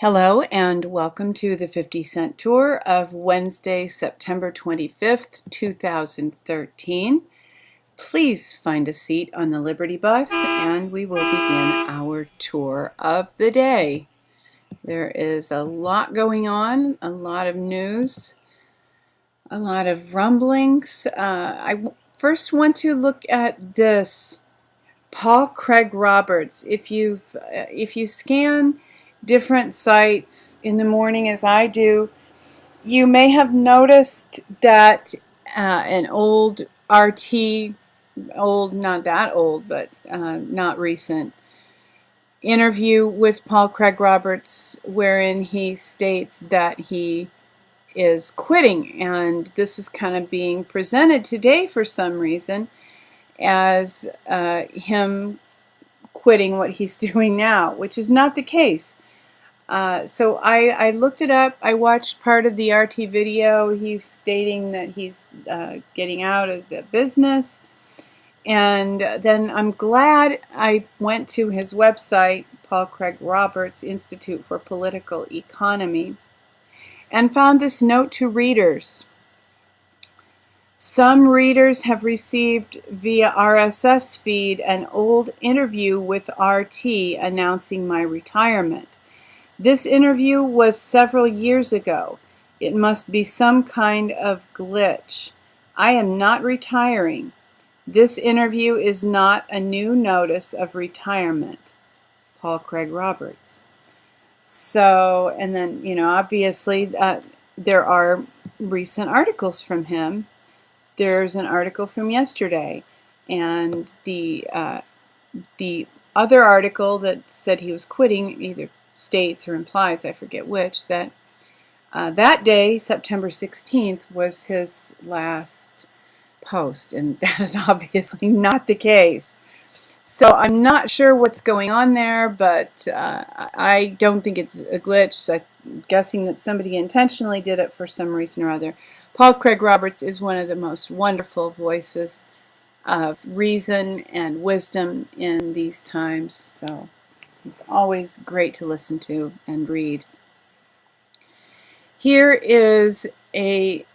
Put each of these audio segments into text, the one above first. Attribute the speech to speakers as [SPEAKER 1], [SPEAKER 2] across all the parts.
[SPEAKER 1] Hello and welcome to the 50-cent tour of Wednesday, September 25th, 2013. Please find a seat on the Liberty Bus and we will begin our tour of the day. There is a lot going on, a lot of news, a lot of rumblings. I first want to look at this Paul Craig Roberts. If you scan different sites in the morning as I do, you may have noticed that an old RT, not that old, but not recent, interview with Paul Craig Roberts wherein he states that he is quitting, and this is kind of being presented today for some reason as him quitting what he's doing now, which is not the case. So I looked it up. I watched part of the RT video. He's stating that he's getting out of the business. And then I'm glad I went to his website, Paul Craig Roberts Institute for Political Economy, and found this note to readers. Some readers have received via RSS feed an old interview with RT announcing my retirement. This interview was several years ago. It must be some kind of glitch. I am not retiring. This interview is not a new notice of retirement. Paul Craig Roberts. So, and then, obviously there are recent articles from him. There's an article from yesterday, and the other article that said he was quitting either states or implies, I forget which, that that day, September 16th, was his last post, and that is obviously not the case. So I'm not sure what's going on there, but I don't think it's a glitch. I'm guessing that somebody intentionally did it for some reason or other. Paul Craig Roberts is one of the most wonderful voices of reason and wisdom in these times, so it's always great to listen to and read. Here is a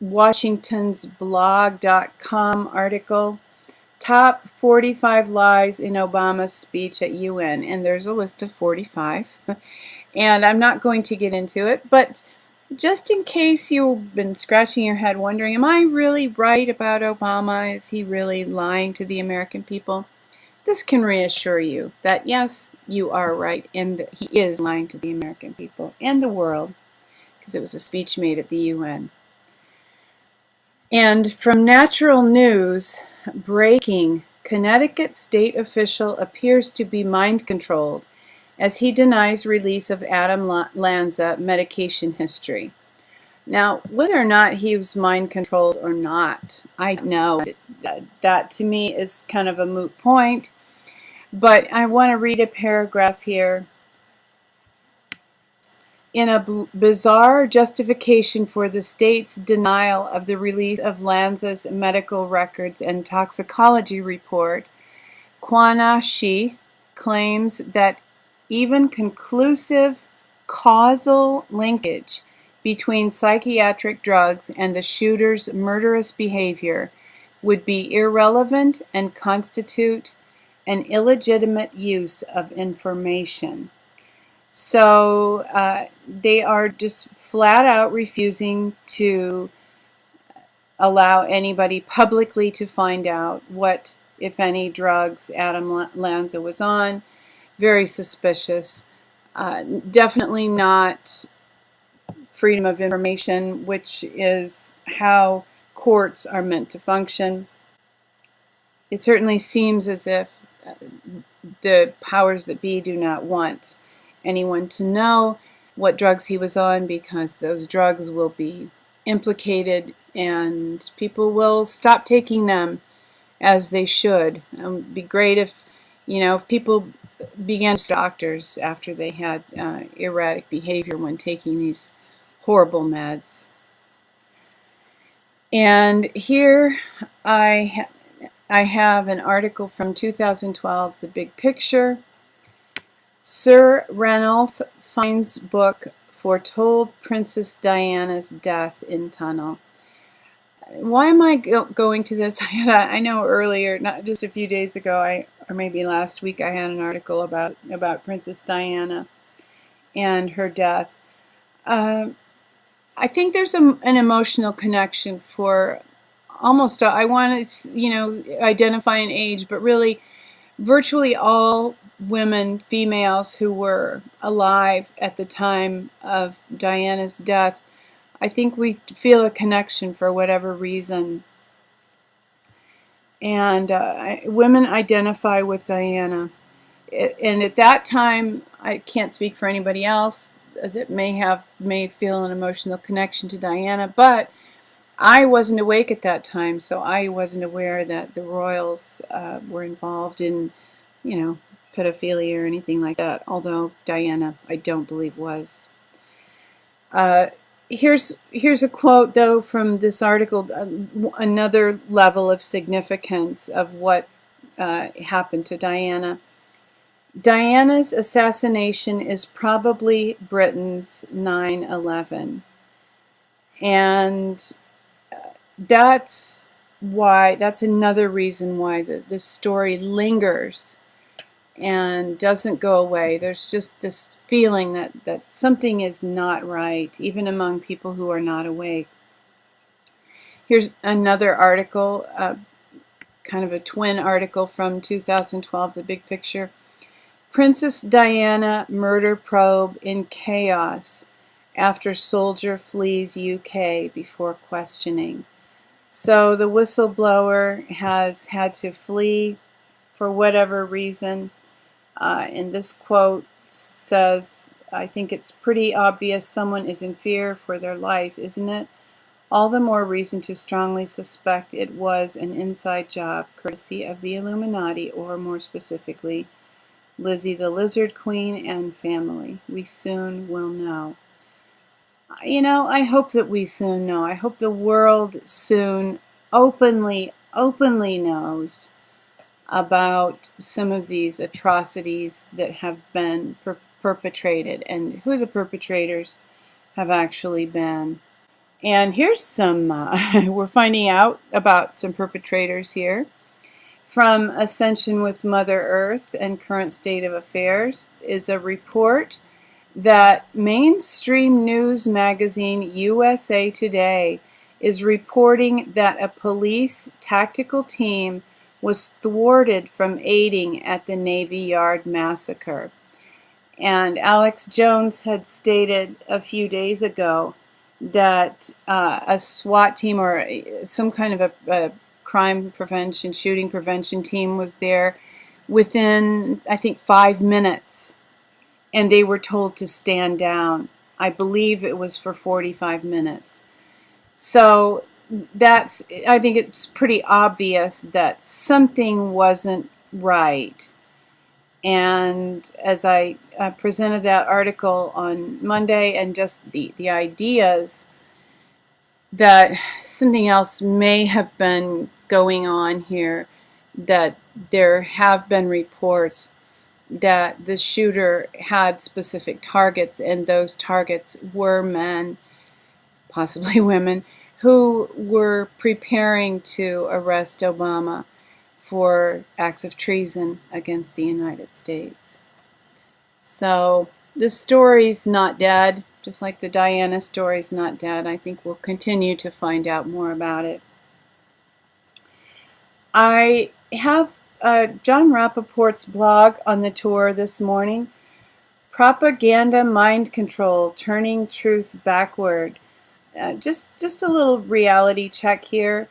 [SPEAKER 1] WashingtonsBlog.com article, Top 45 Lies in Obama's Speech at UN, and there's a list of 45, and I'm not going to get into it, but just in case you've been scratching your head wondering, am I really right about Obama? Is he really lying to the American people? This can reassure you that yes, you are right, and that he is lying to the American people and the world, because it was a speech made at the UN. And from Natural News, breaking: Connecticut state official appears to be mind-controlled as he denies release of Adam Lanza medication history. Now, whether or not he was mind-controlled or not, I don't know. That to me is kind of a moot point. But I want to read a paragraph here. In a bizarre justification for the state's denial of the release of Lanza's medical records and toxicology report, Kwanashi claims that even conclusive causal linkage between psychiatric drugs and the shooter's murderous behavior would be irrelevant and constitute an illegitimate use of information. So they are just flat out refusing to allow anybody publicly to find out what, if any, drugs Adam Lanza was on. Very suspicious. Definitely not freedom of information, which is how courts are meant to function. It certainly seems as if the powers that be do not want anyone to know what drugs he was on, because those drugs will be implicated and people will stop taking them as they should. It would be great if people began to doctors after they had erratic behavior when taking these horrible meds. And here I have an article from 2012, The Big Picture. Sir Ranulph Fiennes' book Foretold Princess Diana's Death in Tunnel. Why am I going to this? I know earlier, not just a few days ago, or maybe last week, I had an article about Princess Diana and her death. I think there's an emotional connection for almost, I want to, identify an age, but really virtually all women, females who were alive at the time of Diana's death. I think we feel a connection for whatever reason. And women identify with Diana. And at that time, I can't speak for anybody else that may feel an emotional connection to Diana, but I wasn't awake at that time, so I wasn't aware that the royals were involved in, pedophilia or anything like that, although Diana, I don't believe, was. Here's a quote, though, from this article, another level of significance of what happened to Diana. Diana's assassination is probably Britain's 9/11. And that's another reason why this story lingers and doesn't go away. There's just this feeling that something is not right, even among people who are not awake. Here's another article, kind of a twin article from 2012, The Big Picture. Princess Diana murder probe in chaos after soldier flees UK before questioning. So the whistleblower has had to flee for whatever reason. And this quote says, I think it's pretty obvious someone is in fear for their life, isn't it? All the more reason to strongly suspect it was an inside job, courtesy of the Illuminati, or more specifically, Lizzie the Lizard Queen and family. We soon will know. I hope that we soon know. I hope the world soon openly knows about some of these atrocities that have been perpetrated and who the perpetrators have actually been. And here's some, we're finding out about some perpetrators here. From Ascension with Mother Earth and Current State of Affairs is a report that mainstream news magazine USA Today is reporting that a police tactical team was thwarted from aiding at the Navy Yard massacre. And Alex Jones had stated a few days ago that a SWAT team or some kind of a crime prevention, shooting prevention team was there within, I think, 5 minutes. And they were told to stand down. I believe it was for 45 minutes. So I think it's pretty obvious that something wasn't right. And as I presented that article on Monday, and just the ideas that something else may have been going on here, that there have been reports that the shooter had specific targets, and those targets were men, possibly women, who were preparing to arrest Obama for acts of treason against the United States. So this story's not dead, just like the Diana story's not dead. I think we'll continue to find out more about it. I have John Rappaport's blog on the tour this morning. Propaganda Mind Control, Turning Truth Backward. Just a little reality check here.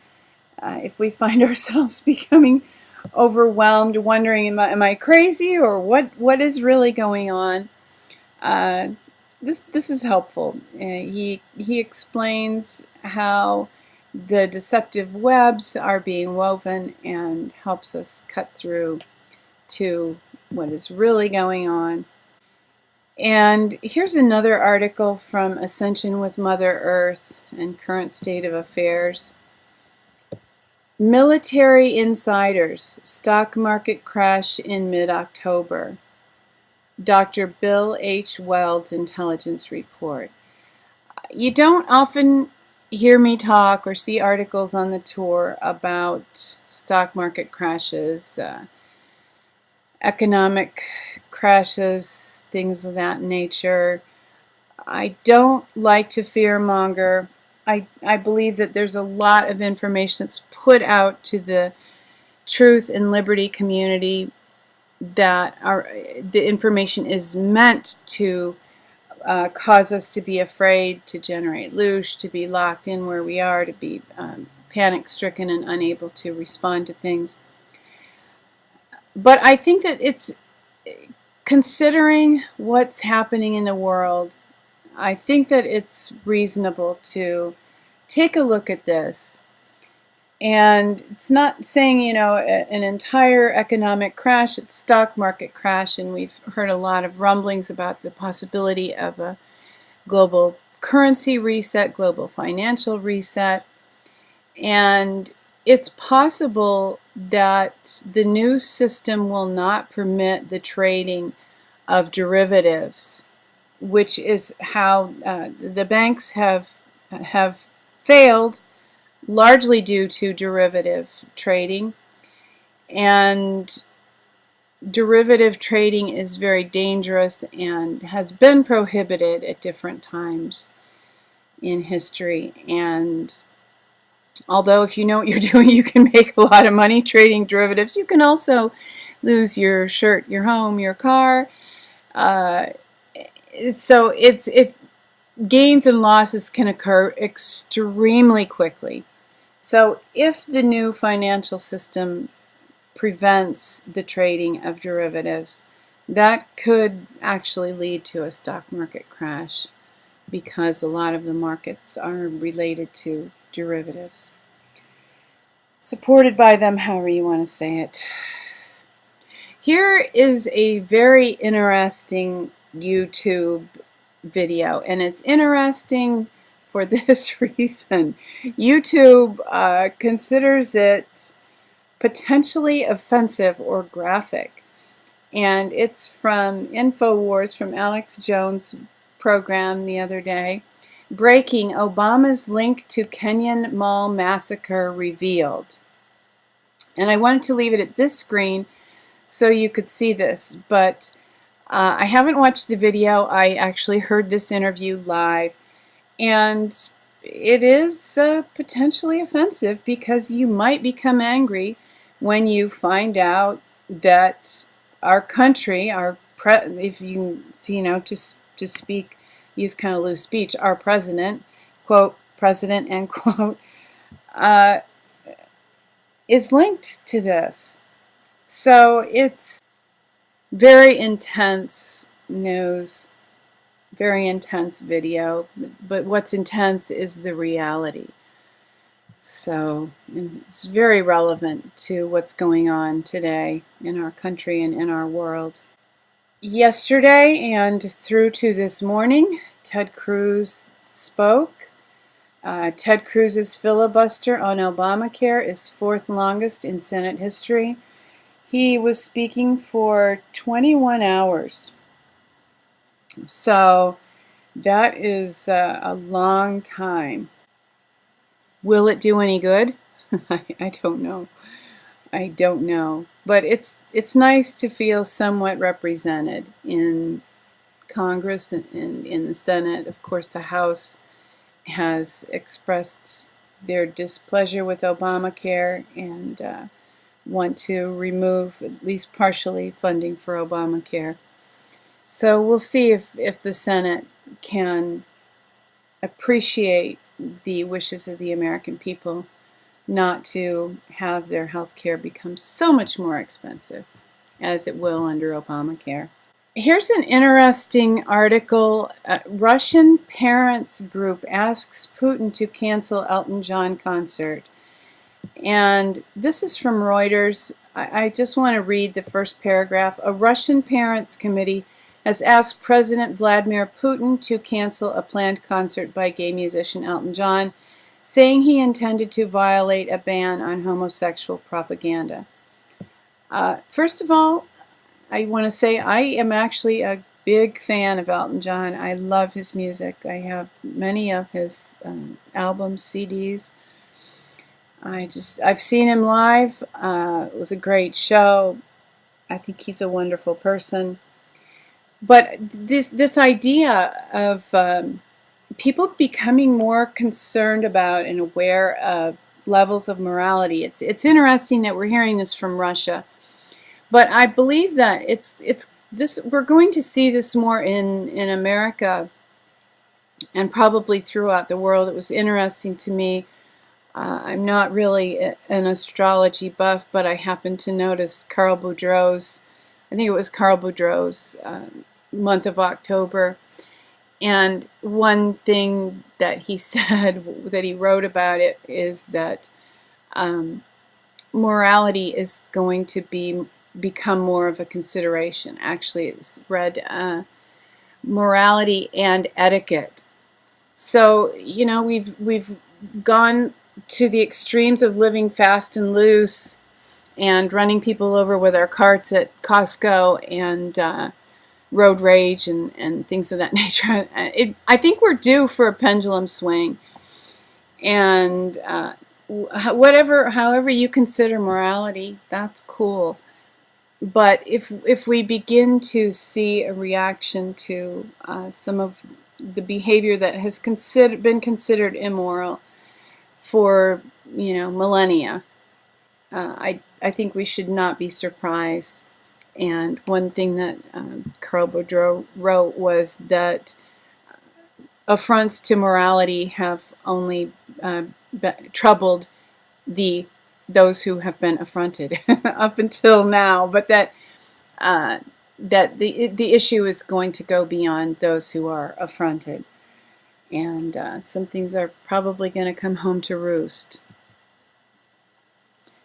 [SPEAKER 1] If we find ourselves becoming overwhelmed, wondering, am I crazy, or what is really going on? This is helpful. He explains how the deceptive webs are being woven and helps us cut through to what is really going on. And here's another article from Ascension with Mother Earth and Current State of Affairs. Military insiders, stock market crash in mid-October. Dr. Bill H. Weld's intelligence report. You don't often hear me talk or see articles on the tour about stock market crashes, economic crashes, things of that nature. I don't like to fearmonger. I believe that there's a lot of information that's put out to the truth and liberty community that the information is meant to cause us to be afraid, to generate louche, to be locked in where we are, to be panic-stricken and unable to respond to things. But I think that it's, considering what's happening in the world, I think that it's reasonable to take a look at this. And it's not saying, you know, an entire economic crash, it's stock market crash, and we've heard a lot of rumblings about the possibility of a global currency reset, global financial reset. And it's possible that the new system will not permit the trading of derivatives, which is how the banks have failed, largely due to derivative trading. And derivative trading is very dangerous and has been prohibited at different times in history. And although if you know what you're doing, you can make a lot of money trading derivatives, you can also lose your shirt, your home, your car. So gains and losses can occur extremely quickly. So if the new financial system prevents the trading of derivatives, that could actually lead to a stock market crash, because a lot of the markets are related to derivatives. Supported by them, however you want to say it. Here is a very interesting YouTube video, and it's interesting for this reason. YouTube considers it potentially offensive or graphic, and it's from InfoWars, from Alex Jones' program the other day. Breaking: Obama's link to Kenyan mall massacre revealed. And I wanted to leave it at this screen so you could see this, but I haven't watched the video. I actually heard this interview live, and it is potentially offensive, because you might become angry when you find out that our country, if you know, to speak, use kind of loose speech, our president, quote, president, end quote, is linked to this. So it's very intense news, very intense video, but what's intense is the reality. So it's very relevant to what's going on today in our country and in our world. Yesterday and through to this morning, Ted Cruz spoke. Ted Cruz's filibuster on Obamacare is fourth longest in Senate history. He was speaking for 21 hours. So that is a long time. Will it do any good? I don't know. I don't know. But it's nice to feel somewhat represented in Congress and in the Senate. Of course, the House has expressed their displeasure with Obamacare and want to remove, at least partially, funding for Obamacare. So we'll see if the Senate can appreciate the wishes of the American people not to have their health care become so much more expensive, as it will under Obamacare. Here's an interesting article. Russian parents group asks Putin to cancel Elton John concert. And this is from Reuters. I just want to read the first paragraph. A Russian parents committee has asked President Vladimir Putin to cancel a planned concert by gay musician Elton John, saying he intended to violate a ban on homosexual propaganda. First of all, I want to say I am actually a big fan of Elton John. I love his music. I have many of his albums, CDs. I've seen him live. It was a great show. I think he's a wonderful person. But this idea of people becoming more concerned about and aware of levels of morality. It's interesting that we're hearing this from Russia, but I believe that it's this we're going to see this more in America and probably throughout the world. It was interesting to me. I'm not really an astrology buff, but I happened to notice Carl Boudreau's, I think it was Carl Boudreau's month of October. And one thing that he said, that he wrote about it, is that morality is going to become more of a consideration. Actually, it's read morality and etiquette. So, you know, we've gone to the extremes of living fast and loose and running people over with our carts at Costco and road rage and things of that nature. I think we're due for a pendulum swing. And however you consider morality, that's cool. But if we begin to see a reaction to some of the behavior that has been considered immoral for, you know, millennia, I think we should not be surprised. And one thing that Carl Boudreau wrote was that affronts to morality have only troubled those who have been affronted up until now, but that the issue is going to go beyond those who are affronted, and some things are probably going to come home to roost.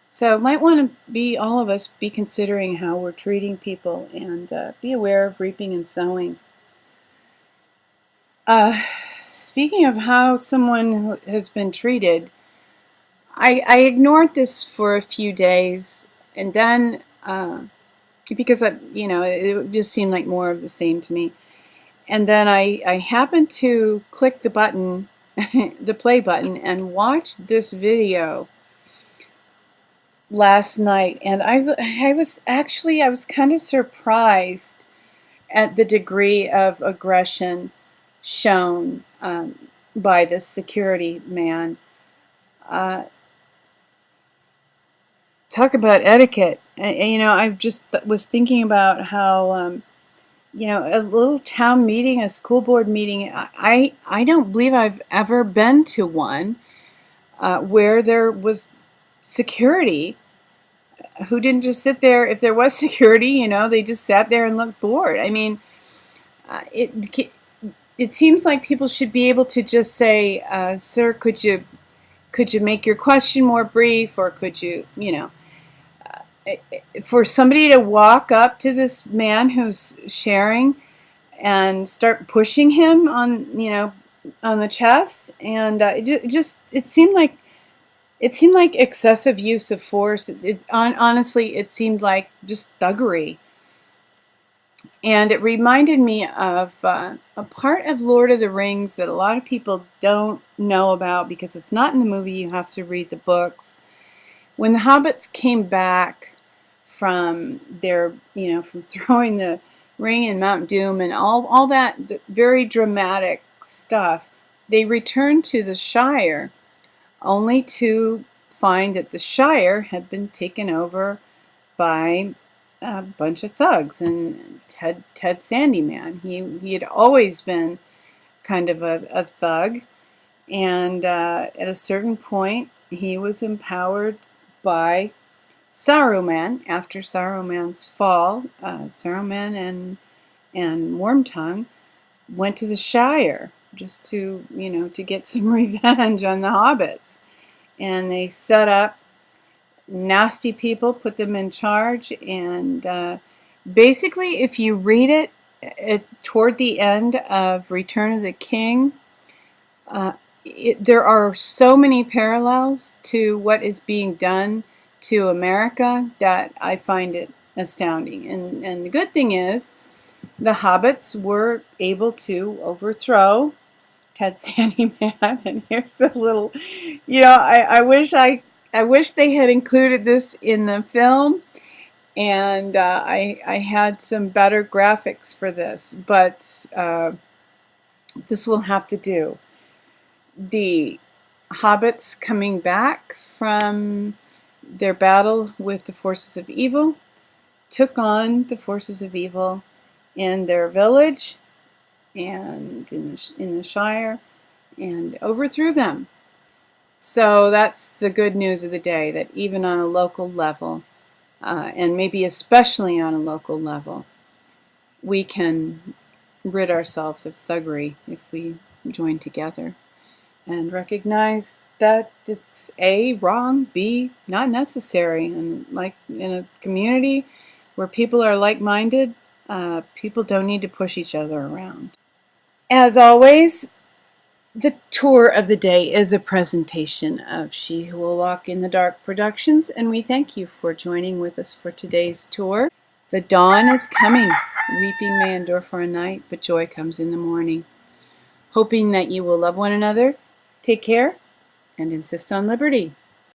[SPEAKER 1] So might want to all of us be considering how we're treating people, and be aware of reaping and sowing. Speaking of how someone has been treated, I ignored this for a few days, and then because it just seemed like more of the same to me. And then I happened to click the button, the play button, and watch this video last night, and I was kind of surprised at the degree of aggression shown by this security man. Talk about etiquette. You know, I just was thinking about how you know, a little town meeting, a school board meeting. I don't believe I've ever been to one where there was security who didn't just sit there. If there was security, you know, they just sat there and looked bored. I mean, it seems like people should be able to just say, "Sir, could you make your question more brief, or could you, you know." For somebody to walk up to this man who's sharing and start pushing him on, you know, on the chest, and it seemed like excessive use of force. Honestly, it seemed like just thuggery. And it reminded me of a part of Lord of the Rings that a lot of people don't know about because it's not in the movie. You have to read the books. When the hobbits came back from their, you know, from throwing the ring in Mount Doom and all that very dramatic stuff, they returned to the Shire only to find that the Shire had been taken over by a bunch of thugs and Ted Sandyman. He had always been kind of a thug, and at a certain point he was empowered by Saruman. After Saruman's fall, Saruman and Wormtongue went to the Shire just to, you know, to get some revenge on the hobbits. And they set up nasty people, put them in charge, and basically, if you read it toward the end of Return of the King, there are so many parallels to what is being done to America that I find it astounding. And the good thing is, the hobbits were able to overthrow Ted Sandyman. And here's a little, I wish they had included this in the film, and I had some better graphics for this, but this will have to do. The hobbits coming back from their battle with the forces of evil took on the forces of evil in their village and in the Shire and overthrew them. So that's the good news of the day, that even on a local level, and maybe especially on a local level, we can rid ourselves of thuggery if we join together and recognize that it's A, wrong, B, not necessary. And like in a community where people are like-minded, people don't need to push each other around. As always, the tour of the day is a presentation of She Who Will Walk in the Dark Productions, and we thank you for joining with us for today's tour. The dawn is coming. Weeping may endure for a night, but joy comes in the morning. Hoping that you will love one another, take care, and insist on liberty.